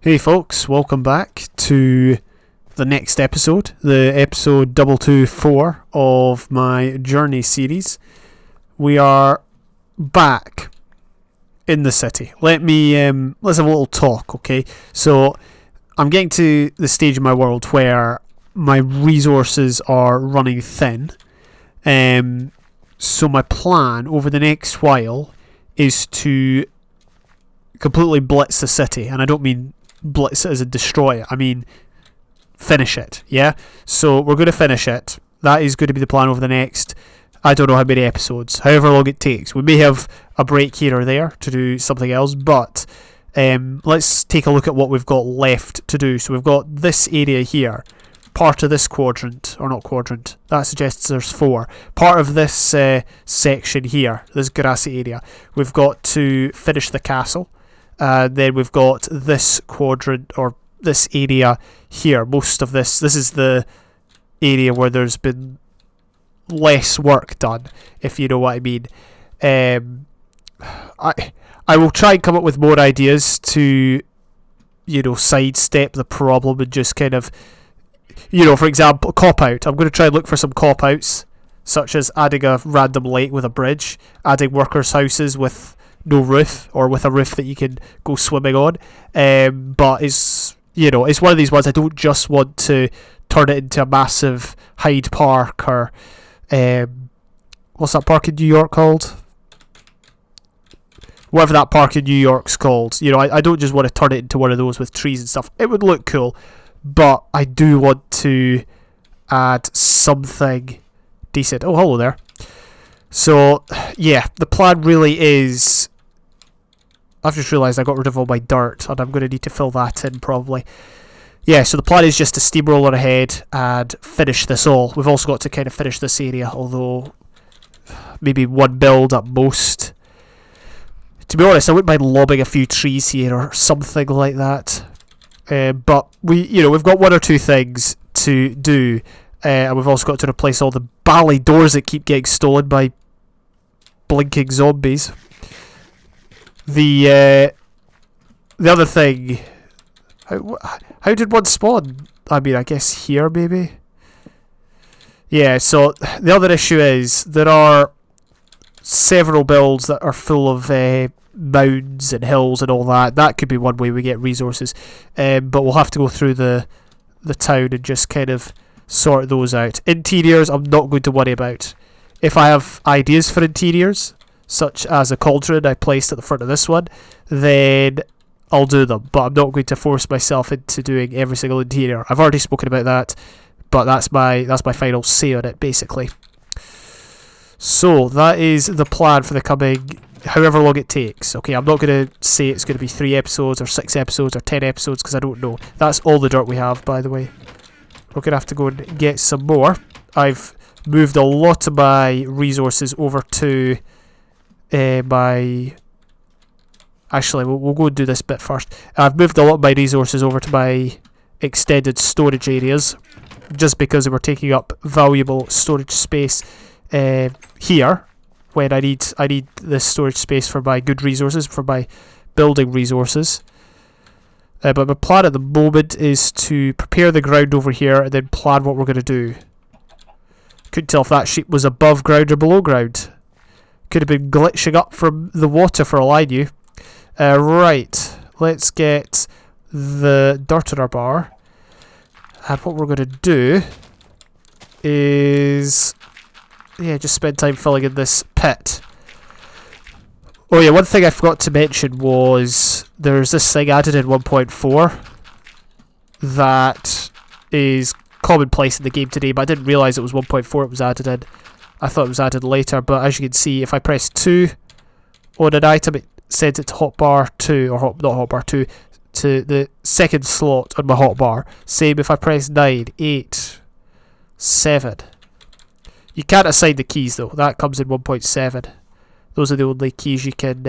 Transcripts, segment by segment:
Hey folks, welcome back to the next episode, the episode 224 of my Journey series. We are back in the city. Let's have a little talk, okay? So, I'm getting to the stage in my world where my resources are running thin. So my plan over the next while is to completely blitz the city, and I don't mean blitz it as a destroy it, I mean finish it, yeah? So we're going to finish it. That is going to be the plan over the next, I don't know how many episodes, however long it takes. We may have a break here or there to do something else, but let's take a look at what we've got left to do. So we've got this area here, part of this quadrant, or not quadrant, that suggests there's 4. Part of this section here, this grassy area, we've got to finish the castle. Then we've got this quadrant, or this area here. Most of this is the area where there's been less work done, if you know what I mean. I will try and come up with more ideas to, sidestep the problem and just kind of, for example, cop-out. I'm going to try and look for some cop-outs, such as adding a random lake with a bridge, adding workers' houses with no roof, or with a roof that you can go swimming on. But it's one of these ones I don't just want to turn it into a massive Hyde Park, or what's that park in New York called? Whatever that park in New York's called. I don't just want to turn it into one of those with trees and stuff. It would look cool, but I do want to add something decent. Oh, hello there. So, yeah, the plan really is, I've just realised I got rid of all my dirt, and I'm going to need to fill that in probably. Yeah, so the plan is just to steamroll on ahead and finish this all. We've also got to kind of finish this area, although maybe one build at most. To be honest, I wouldn't mind lobbing a few trees here or something like that. But we've got one or two things to do, and we've also got to replace all the bally doors that keep getting stolen by blinking zombies. The other thing, how did one spawn? I mean, I guess here maybe. Yeah. So the other issue is there are several builds that are full of mounds and hills and all that. That could be one way we get resources, but we'll have to go through the town and just kind of sort those out. Interiors, I'm not going to worry about. If I have ideas for interiors, such as a cauldron I placed at the front of this one, then I'll do them, but I'm not going to force myself into doing every single interior. I've already spoken about that, but that's my final say on it, basically. So that is the plan for the coming however long it takes. Okay, I'm not going to say it's going to be 3 episodes or 6 episodes or 10 episodes, because I don't know. That's all the dirt we have, by the way. We're going to have to go and get some more. I've moved a lot of my resources over to Actually, we'll go and do this bit first. I've moved a lot of my resources over to my extended storage areas, just because they were taking up valuable storage space here, when I need this storage space for my good resources, for my building resources. But my plan at the moment is to prepare the ground over here and then plan what we're going to do. Couldn't tell if that sheep was above ground or below ground. Could have been glitching up from the water for all I knew. Right, let's get the dirt in our bar. And what we're going to do is, just spend time filling in this pit. Oh yeah, one thing I forgot to mention was there's this thing added in 1.4 that is commonplace in the game today, but I didn't realise it was 1.4 it was added in. I thought it was added later, but as you can see, if I press 2 on an item, it sends it to hotbar 2, or not hotbar 2, to the second slot on my hotbar. Same if I press 9, 8, 7. You can't assign the keys though, that comes in 1.7. Those are the only keys you can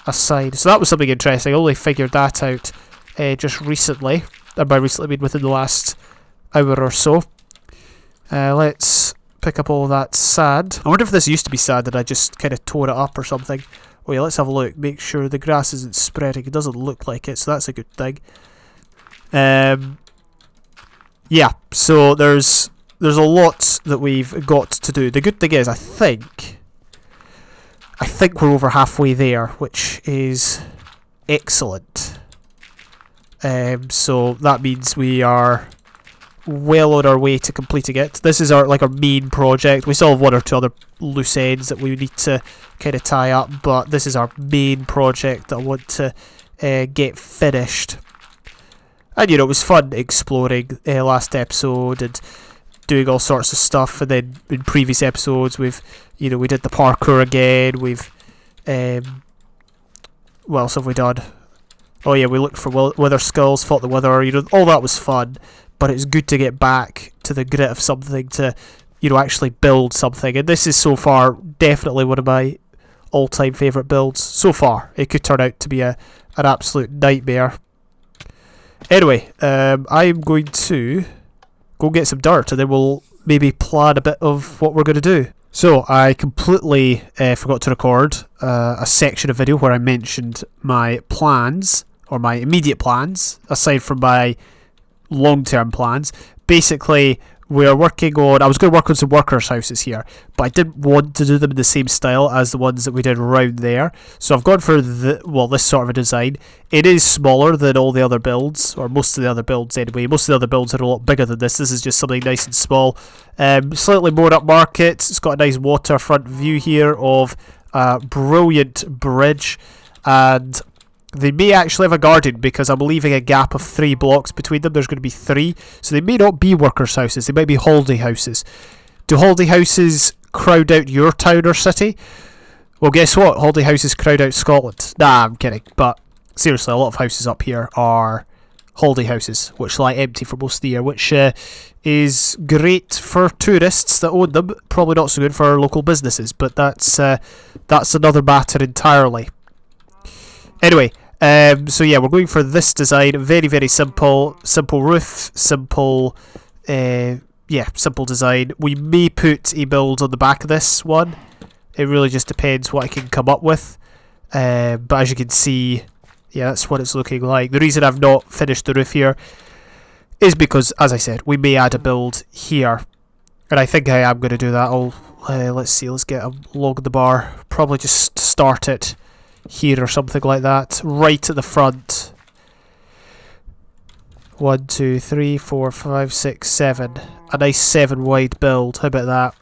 assign. So that was something interesting. I only figured that out just recently. And by recently I mean within the last hour or so. Let's pick up all that sand. I wonder if this used to be sand and I just kind of tore it up or something. Oh yeah, let's have a look. Make sure the grass isn't spreading. It doesn't look like it, so that's a good thing. Yeah, so there's a lot that we've got to do. The good thing is, I think we're over halfway there, which is excellent. So that means we are well on our way to completing it. This is our main project. We still have one or two other loose ends that we need to kind of tie up, but this is our main project that I want to get finished. And it was fun exploring last episode and doing all sorts of stuff. And then in previous episodes, we did the parkour again. We've what else have we done? Oh yeah, we looked for wither skulls, fought the wither. All that was fun. But it's good to get back to the grit of something, to actually build something. And this is so far definitely one of my all-time favourite builds. So far, it could turn out to be an absolute nightmare. Anyway, I'm going to go get some dirt, and then we'll maybe plan a bit of what we're going to do. So I completely forgot to record a section of video where I mentioned my plans, or my immediate plans, aside from my long-term plans. Basically, we're working on... I was going to work on some workers' houses here, but I didn't want to do them in the same style as the ones that we did around there. So I've gone for this sort of a design. It is smaller than all the other builds, or most of the other builds anyway. Most of the other builds are a lot bigger than this. This is just something nice and small. Slightly more upmarket. It's got a nice waterfront view here of a brilliant bridge, and they may actually have a garden because I'm leaving a gap of 3 blocks between them. There's going to be 3. So they may not be workers' houses. They might be holiday houses. Do holiday houses crowd out your town or city? Well, guess what? Holiday houses crowd out Scotland. Nah, I'm kidding. But seriously, a lot of houses up here are holiday houses, which lie empty for most of the year, which is great for tourists that own them. Probably not so good for local businesses, but that's another matter entirely. Anyway, so yeah, we're going for this design. Very, very simple roof, simple design. We may put a build on the back of this one. It really just depends what I can come up with. But as you can see, yeah, that's what it's looking like. The reason I've not finished the roof here is because, as I said, we may add a build here, and I think I am going to do that. Let's see, let's get a log in the bar. Probably just start it here or something like that, right at the front. 1, 2, 3, 4, 5, 6, 7. A nice 7 wide build. How about that?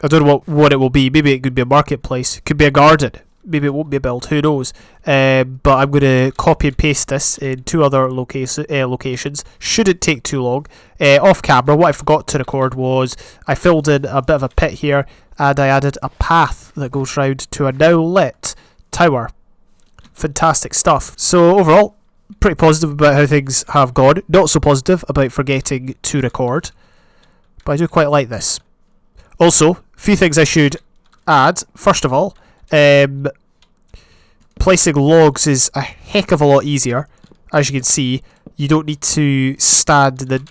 I don't know what it will be. Maybe it could be a marketplace. It could be a garden. Maybe it won't be a build. Who knows? But I'm going to copy and paste this in 2 other locations. Shouldn't take too long. Off camera, what I forgot to record was I filled in a bit of a pit here, and I added a path that goes round to a now lit tower. Fantastic stuff. So overall, pretty positive about how things have gone. Not so positive about forgetting to record, but I do quite like this. Also, a few things I should add. First of all, placing logs is a heck of a lot easier. As you can see, you don't need to stand in the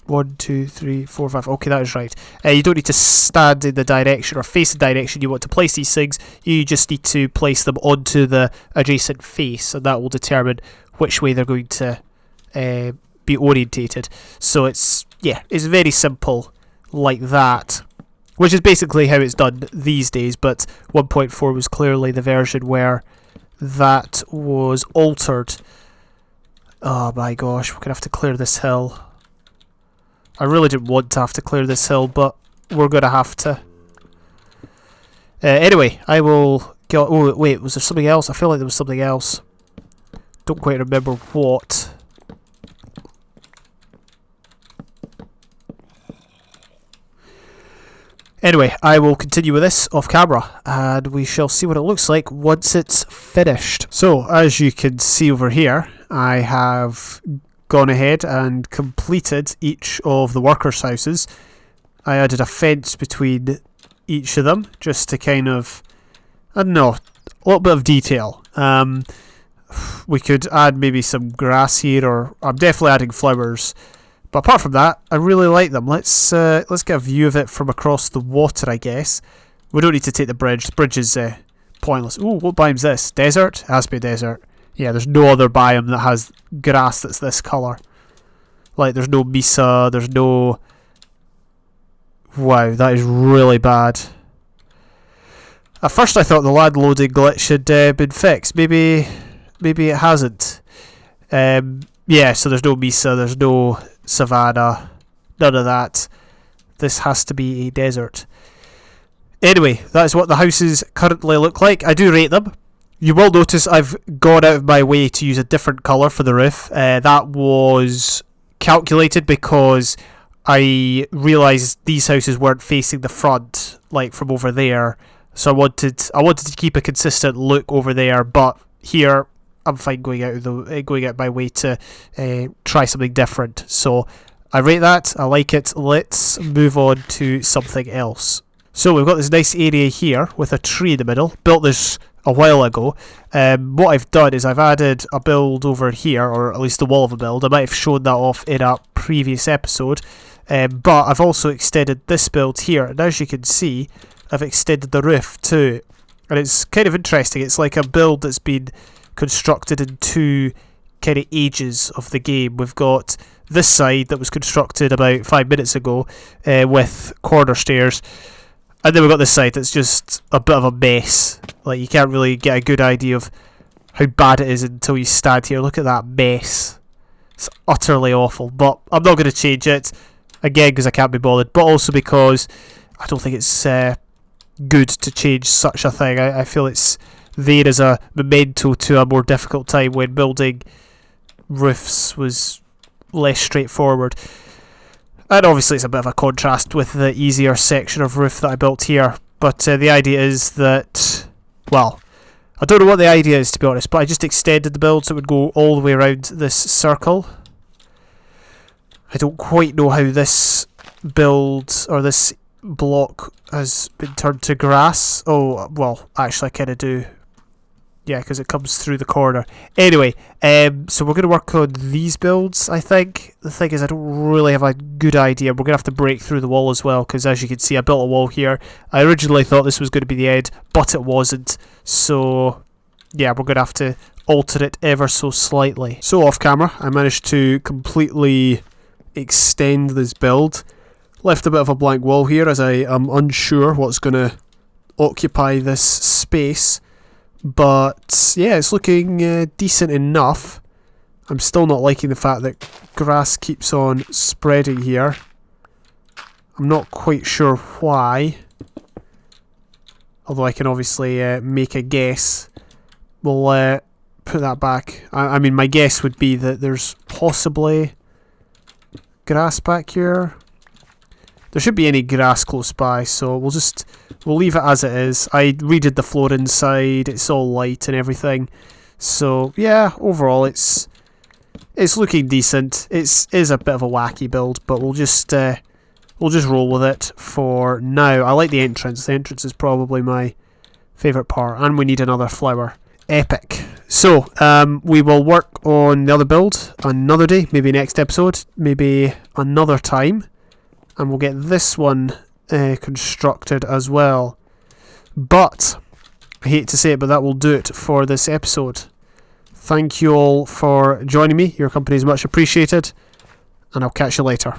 1, 2, 3, 4, 5. Okay, that is right. You don't need to stand in the direction or face the direction you want to place these things. You just need to place them onto the adjacent face, and that will determine which way they're going to be orientated. So it's very simple like that, which is basically how it's done these days. But 1.4 was clearly the version where that was altered. Oh my gosh, we're gonna have to clear this hill. I really didn't want to have to clear this hill, but we're going to have to. Anyway, I will go... Oh, wait, was there something else? I feel like there was something else. Don't quite remember what. Anyway, I will continue with this off camera, and we shall see what it looks like once it's finished. So, as you can see over here, I have gone ahead and completed each of the workers' houses. I added a fence between each of them just to kind of, I don't know, a little bit of detail. We could add maybe some grass here, or I'm definitely adding flowers. But apart from that, I really like them. Let's get a view of it from across the water, I guess. We don't need to take the bridge. The bridge is pointless. Ooh, what biome's this? Desert? It has to be a desert. Yeah, there's no other biome that has grass that's this colour. Like, there's no Mesa, there's no... Wow, that is really bad. At first I thought the land loading glitch had been fixed. Maybe it hasn't. Yeah, so there's no Mesa, there's no Savannah, none of that. This has to be a desert. Anyway, that is what the houses currently look like. I do rate them. You will notice I've gone out of my way to use a different colour for the roof. That was calculated because I realised these houses weren't facing the front, like from over there. So I wanted to keep a consistent look over there, but here I'm fine going out my way to try something different. So I rate that. I like it. Let's move on to something else. So we've got this nice area here with a tree in the middle. Built this a while ago. What I've done is I've added a build over here, or at least the wall of a build. I might have shown that off in a previous episode. But I've also extended this build here, and as you can see, I've extended the roof too. And it's kind of interesting. It's like a build that's been constructed in two kind of ages of the game. We've got this side that was constructed about 5 minutes ago with corner stairs. And then we've got this side that's just a bit of a mess. Like, you can't really get a good idea of how bad it is until you stand here. Look at that mess. It's utterly awful. But I'm not going to change it. Again, because I can't be bothered. But also because I don't think it's good to change such a thing. I feel it's there as a memento to a more difficult time when building roofs was less straightforward. And obviously it's a bit of a contrast with the easier section of roof that I built here. But the idea is that, well, I don't know what the idea is to be honest, but I just extended the build so it would go all the way around this circle. I don't quite know how this build, or this block, has been turned to grass. Oh, well, actually I kind of do. Yeah, because it comes through the corner. Anyway, so we're going to work on these builds, I think. The thing is, I don't really have a good idea. We're going to have to break through the wall as well, because as you can see, I built a wall here. I originally thought this was going to be the end, but it wasn't. So, yeah, we're going to have to alter it ever so slightly. So, off camera, I managed to completely extend this build. Left a bit of a blank wall here, as I am unsure what's going to occupy this space. But yeah, it's looking decent enough. I'm still not liking the fact that grass keeps on spreading here. I'm not quite sure why. Although I can obviously make a guess. We'll put that back. I mean, my guess would be that there's possibly grass back here. There should be any grass close by, so we'll leave it as it is. I redid the floor inside, it's all light and everything. So yeah, overall it's looking decent. It is a bit of a wacky build, but we'll just roll with it for now. I like the entrance. The entrance is probably my favourite part, and we need another flower. Epic. So we will work on the other build another day, maybe next episode, maybe another time. And we'll get this one constructed as well. But, I hate to say it, but that will do it for this episode. Thank you all for joining me. Your company is much appreciated. And I'll catch you later.